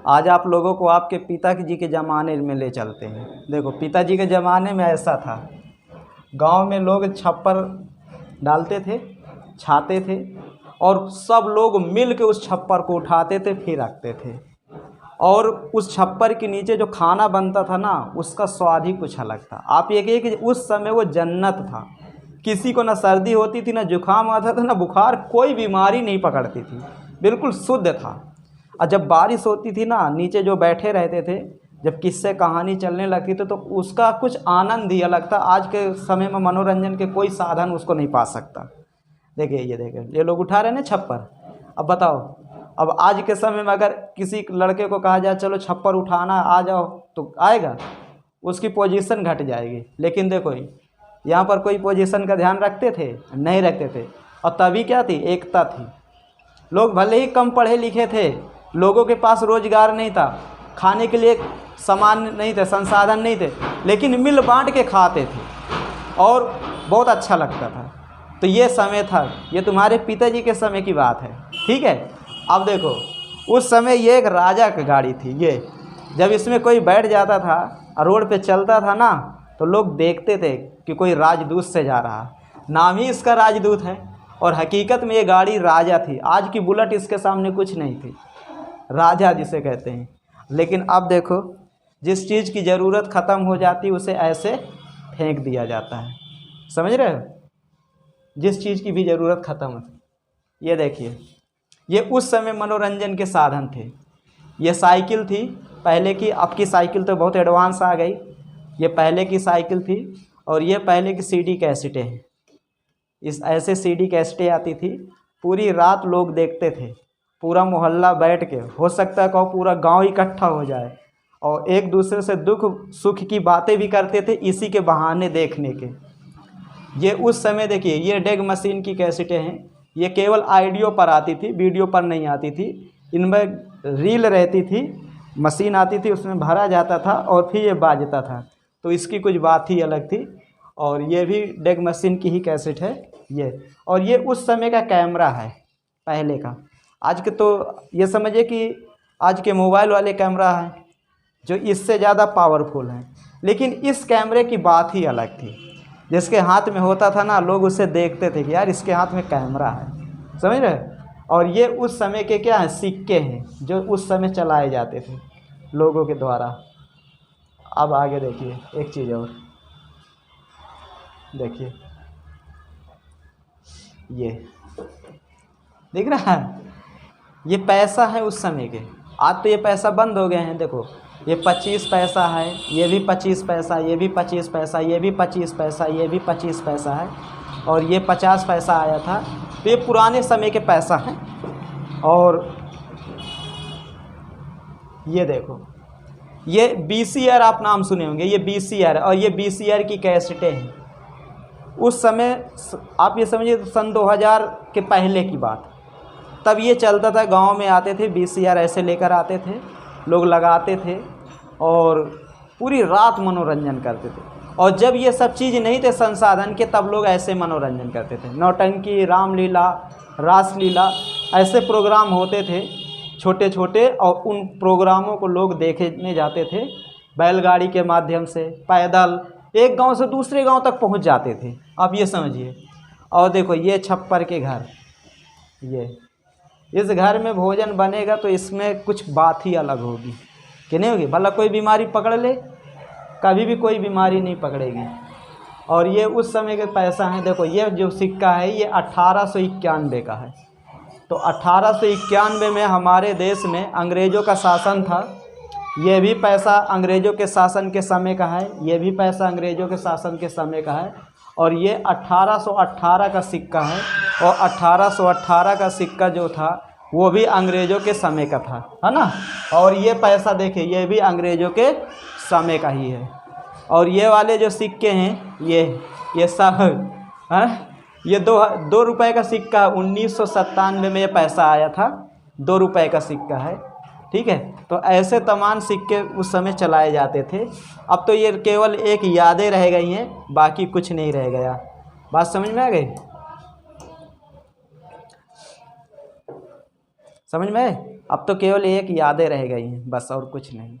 आज आप लोगों को आपके पिताजी के ज़माने में ले चलते हैं। देखो पिताजी के ज़माने में ऐसा था, गांव में लोग छप्पर डालते थे, छाते थे और सब लोग मिल के उस छप्पर को उठाते थे, फिर रखते थे। और उस छप्पर के नीचे जो खाना बनता था ना, उसका स्वाद ही कुछ अलग था। आप ये कहिए कि उस समय वो जन्नत था। किसी को ना सर्दी होती थी, ना जुकाम आता था, ना बुखार, कोई बीमारी नहीं पकड़ती थी, बिल्कुल शुद्ध था। और जब बारिश होती थी ना, नीचे जो बैठे रहते थे, जब किस्से कहानी चलने लगती थी तो उसका कुछ आनंद ही अलग था। आज के समय में मनोरंजन के कोई साधन उसको नहीं पा सकता। देखिए ये लोग उठा रहे हैं ना छप्पर। अब बताओ, अब आज के समय में अगर किसी लड़के को कहा जाए चलो छप्पर उठाना आ जाओ, तो आएगा? उसकी पोजीशन घट जाएगी। लेकिन देखो यहाँ पर कोई पोजीशन का ध्यान रखते थे? नहीं रखते थे। और तभी क्या थी? एकता थी। लोग भले ही कम पढ़े लिखे थे, लोगों के पास रोजगार नहीं था, खाने के लिए सामान नहीं थे, संसाधन नहीं थे, लेकिन मिल बांट के खाते थे और बहुत अच्छा लगता था। तो ये समय था, ये तुम्हारे पिताजी के समय की बात है, ठीक है। अब देखो उस समय ये एक राजा की गाड़ी थी। ये जब इसमें कोई बैठ जाता था और रोड पे चलता था ना, तो लोग देखते थे कि कोई राजदूत से जा रहा। नाम ही इसका राजदूत है और हकीकत में ये गाड़ी राजा थी। आज की बुलेट इसके सामने कुछ नहीं थी, राजा जिसे कहते हैं। लेकिन अब देखो, जिस चीज़ की ज़रूरत ख़त्म हो जाती उसे ऐसे फेंक दिया जाता है। समझ रहे हो? जिस चीज़ की भी ज़रूरत ख़त्म हो। ये देखिए, ये उस समय मनोरंजन के साधन थे। ये साइकिल थी पहले की, अब की साइकिल तो बहुत एडवांस आ गई। ये पहले की साइकिल थी और ये पहले की सीडी कैसेटें हैं। इस ऐसे सीडी कैसेटें आती थी, पूरी रात लोग देखते थे, पूरा मोहल्ला बैठ के, हो सकता है कहो पूरा गांव इकट्ठा हो जाए और एक दूसरे से दुख सुख की बातें भी करते थे इसी के बहाने देखने के। ये उस समय देखिए, ये डेग मशीन की कैसेटें हैं। ये केवल ऑडियो पर आती थी, वीडियो पर नहीं आती थी। इनमें रील रहती थी, मशीन आती थी, उसमें भरा जाता था और फिर ये बाजता था। तो इसकी कुछ बात ही अलग थी। और ये भी डेग मशीन की ही कैसेट है ये। और ये उस समय का कैमरा है पहले का। आज के तो ये समझिए कि आज के मोबाइल वाले कैमरा हैं जो इससे ज़्यादा पावरफुल हैं। लेकिन इस कैमरे की बात ही अलग थी। जिसके हाथ में होता था ना, लोग उसे देखते थे कि यार इसके हाथ में कैमरा है। समझ रहे? और ये उस समय के क्या हैं? सिक्के हैं जो उस समय चलाए जाते थे लोगों के द्वारा। अब आगे देखिए एक चीज़ और देखिए, ये दिख रहा है? ये पैसा है उस समय के। आज तो ये पैसा बंद हो गए हैं। देखो ये 25 पैसा है, ये भी 25 पैसा, ये भी 25 पैसा, ये भी 25 पैसा, ये भी 25 पैसा है और ये 50 पैसा आया था। तो ये पुराने समय के पैसा हैं। और ये देखो, ये VCR आप नाम सुने होंगे, ये VCR और ये VCR की कैसेटें हैं। उस समय आप ये समझिए सन 2000 के पहले की बात। तब ये चलता था, गांव में आते थे VCR ऐसे लेकर आते थे, लोग लगाते थे और पूरी रात मनोरंजन करते थे। और जब ये सब चीज़ नहीं थे संसाधन के, तब लोग ऐसे मनोरंजन करते थे। नौटंकी, रामलीला, रासलीला, ऐसे प्रोग्राम होते थे छोटे छोटे। और उन प्रोग्रामों को लोग देखने जाते थे बैलगाड़ी के माध्यम से, पैदल एक गांव से दूसरे गांव तक पहुंच जाते थे। आप ये समझिए। और देखो ये छप्पर के घर, ये इस घर में भोजन बनेगा तो इसमें कुछ बात ही अलग होगी कि नहीं होगी? भला कोई बीमारी पकड़ ले, कभी भी कोई बीमारी नहीं पकड़ेगी। और ये उस समय के पैसा है। देखो ये जो सिक्का है ये 1891 का है। तो 1891 में हमारे देश में अंग्रेज़ों का शासन था। ये भी पैसा अंग्रेज़ों के शासन के समय का है, ये भी पैसा अंग्रेज़ों के शासन के समय का है। और ये 1818 का सिक्का है। और 1818 का सिक्का जो था वो भी अंग्रेज़ों के समय का था, है ना। और ये पैसा देखिए, ये भी अंग्रेज़ों के समय का ही है। और ये वाले जो सिक्के हैं ये सब है। ये 2 रुपये का सिक्का 1997 में ये पैसा आया था, 2 रुपये का सिक्का है, ठीक है। तो ऐसे तमाम सिक्के उस समय चलाए जाते थे। अब तो ये केवल एक यादें रह गई हैं, बाकी कुछ नहीं रह गया। बात समझ में आ गई? समझ में आए? अब तो केवल एक यादें रह गई हैं, बस और कुछ नहीं।